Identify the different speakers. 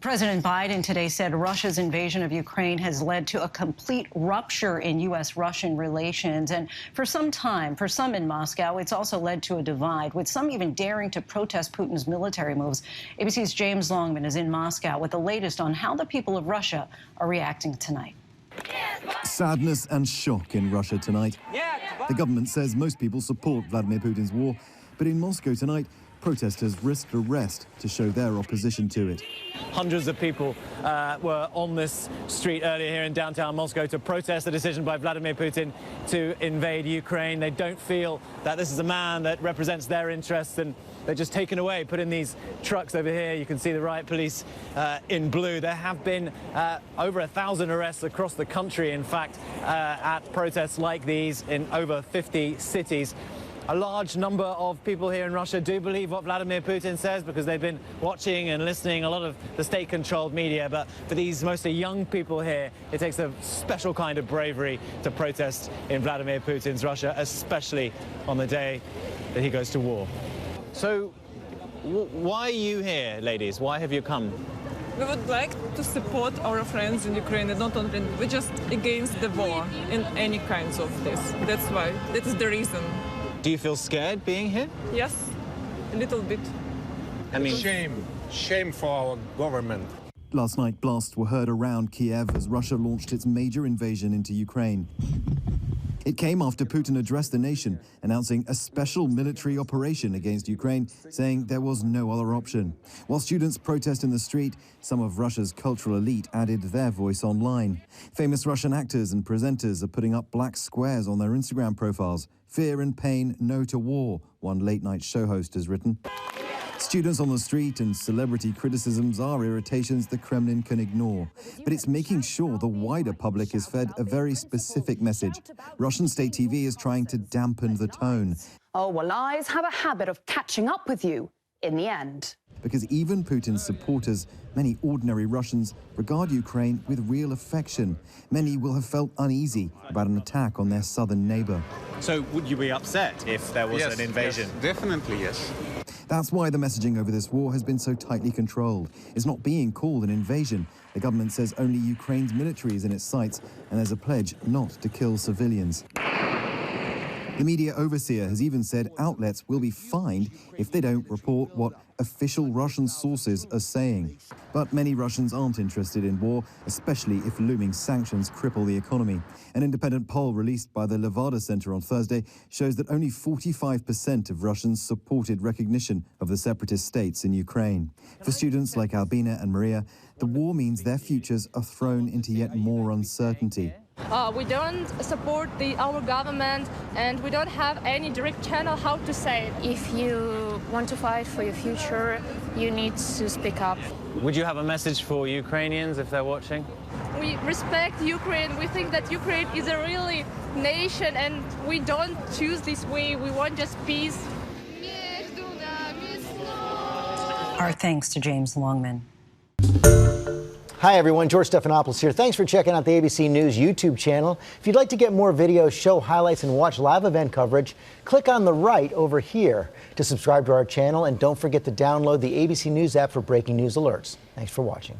Speaker 1: President Biden today said Russia's invasion of Ukraine has led to a complete rupture in U.S.-Russian relations. And for some time, for some in Moscow, it's also led to a divide, with some even daring to protest Putin's military moves. ABC's James Longman is in Moscow with the latest on how the people of Russia are reacting tonight.
Speaker 2: Sadness and shock in Russia tonight. The government says most people support Vladimir Putin's war, but in Moscow tonight, protesters risked arrest to show their opposition to it.
Speaker 3: Hundreds of people were on this street earlier here in downtown Moscow to protest the decision by Vladimir Putin to invade Ukraine. They don't feel that this is a man that represents their interests, and they're just taken away, put in these trucks over here. You can see the riot police in blue. There have been over 1,000 arrests across the country, in fact, at protests like these in over 50 cities. A large number of people here in Russia do believe what Vladimir Putin says because they've been watching and listening a lot of the state-controlled media. But for these mostly young people here, it takes a special kind of bravery to protest in Vladimir Putin's Russia, especially on the day that he goes to war. So why are you here, ladies? Why have you come?
Speaker 4: We would like to support our friends in Ukraine, and not only, we're just against the war in any kinds of this. That's why. That is the reason.
Speaker 3: Do you feel scared being here?
Speaker 4: Yes, a little bit.
Speaker 3: I mean,
Speaker 5: shame for our government.
Speaker 2: Last night, blasts were heard around Kiev as Russia launched its major invasion into Ukraine. It came after Putin addressed the nation, announcing a special military operation against Ukraine, saying there was no other option. While students protest in the street, some of Russia's cultural elite added their voice online. Famous Russian actors and presenters are putting up black squares on their Instagram profiles. Fear and pain, no to war, one late-night show host has written. Students on the street and celebrity criticisms are irritations the Kremlin can ignore. But it's making sure the wider public is fed a very specific message. Russian state TV is trying to dampen the tone.
Speaker 6: Oh, well, lies have a habit of catching up with you in the end.
Speaker 2: Because even Putin's supporters, many ordinary Russians, regard Ukraine with real affection. Many will have felt uneasy about an attack on their southern neighbor.
Speaker 3: so would you be upset if there was an invasion?
Speaker 5: Yes, definitely, yes.
Speaker 2: That's why the messaging over this war has been so tightly controlled. It's not being called an invasion. The government says only Ukraine's military is in its sights, and there's a pledge not to kill civilians. The media overseer has even said outlets will be fined if they don't report what official Russian sources are saying. But many Russians aren't interested in war, especially if looming sanctions cripple the economy. An independent poll released by the Levada Center on Thursday shows that only 45% of Russians supported recognition of the separatist states in Ukraine. For students like Albina and Maria, the war means their futures are thrown into yet more uncertainty.
Speaker 7: We don't support our government, and we don't have any direct channel how to say it.
Speaker 8: If you want to fight for your future, you need to speak up.
Speaker 3: Would you have a message for Ukrainians if they're watching?
Speaker 7: We respect Ukraine. We think that Ukraine is a really nation, and we don't choose this way. We want just peace.
Speaker 1: Our thanks to James Longman.
Speaker 9: Hi everyone, George Stephanopoulos here. Thanks for checking out the ABC News YouTube channel. If you'd like to get more videos, show highlights, and watch live event coverage, click on the right over here to subscribe to our channel, and don't forget to download the ABC News app for breaking news alerts. Thanks for watching.